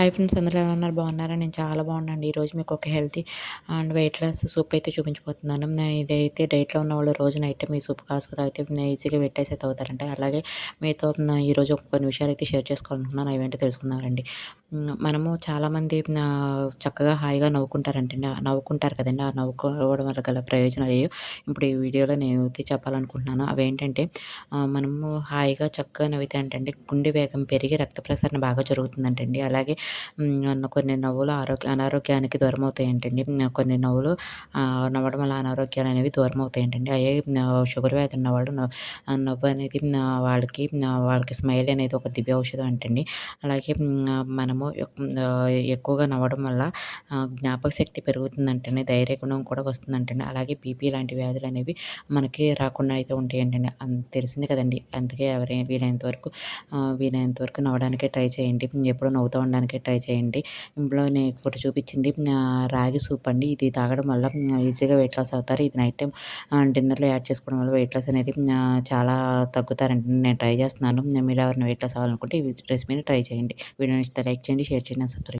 Hi friends, అందరూ ఎలా ఉన్నారు? బాగున్నారా? నేను చాలా బాగున్నానండి. ఈరోజు మీకు ఒక healthy and weight loss soup అయితే చూపించబోతున్నాను. ఇదైతే డైట్‌లో ఉన్నవాళ్ళు రోజు నైట్ టైమ్ ఈ సూప్ కాసుకు తాగితే ఈజీగా వెయిట్ లాస్ అయితే అవుతారంట. అలాగే మీతో ఈరోజు కొన్ని విషయాలు అయితే షేర్ చేసుకోవాలనుకుంటున్నాను. అవేంటో తెలుసుకుందామండి. మనము చాలామంది చక్కగా హాయిగా నవ్వుకుంటారంటండి. నవ్వుకుంటారు కదండీ! ఆ నవ్వుకోవడం వల్ల గల ప్రయోజనాలు ఇప్పుడు ఈ వీడియోలో నేను అయితే చెప్పాలనుకుంటున్నాను. అవేంటంటే మనము హాయిగా చక్కగా నవ్వితే అంటండి గుండె వేగం పెరిగి రక్త ప్రసరణ బాగా జరుగుతుందంటండి. అలాగే కొన్ని నవ్వులు అనారోగ్యానికి దూరమవుతాయంటండి. కొన్ని నవ్వులు నవ్వడం వల్ల అనారోగ్యాలనేవి దూరమవుతాయంటండి. షుగర్ వ్యాధి ఉన్నవాళ్ళు నవ్వు అనేది వాళ్ళకి స్మైల్ అనేది ఒక దివ్య ఔషధం అంటండి. అలాగే మనము ఎక్కువగా నవ్వడం వల్ల జ్ఞాపక శక్తి పెరుగుతుందంటండి. ధైర్య గుణం కూడా వస్తుందంటండి. అలాగే బీపీ లాంటి వ్యాధులనేవి మనకి రాకుండా అయితే ఉంటాయంటండి. తెలిసింది కదండీ! అందుకే వీలైనంత వరకు నవ్వడానికే ట్రై చేయండి. ఎప్పుడూ నవ్వుతూ ఉండడానికే ట్రై చేయండి. ఇందులో నేను ఇప్పుడు చూపించింది రాగి సూప్ అండి. ఇది తాగడం వల్ల ఈజీగా వెయిట్ లాస్ అవుతారు. ఇది నైట్ టైమ్ డిన్నర్‌లో యాడ్ చేసుకోవడం వల్ల వెయిట్ లాస్ అనేది చాలా తగ్గుతారండి. నేను ట్రై చేస్తున్నాను. మీరు ఎవరైనా వెయిట్ లాస్ అవ్వాలనుకుంటే ఈ రెసిపీని ట్రై చేయండి. వీడియో నచ్చితే లైక్ చేయండి, షేర్ చేయండి, సబ్స్క్రైబ్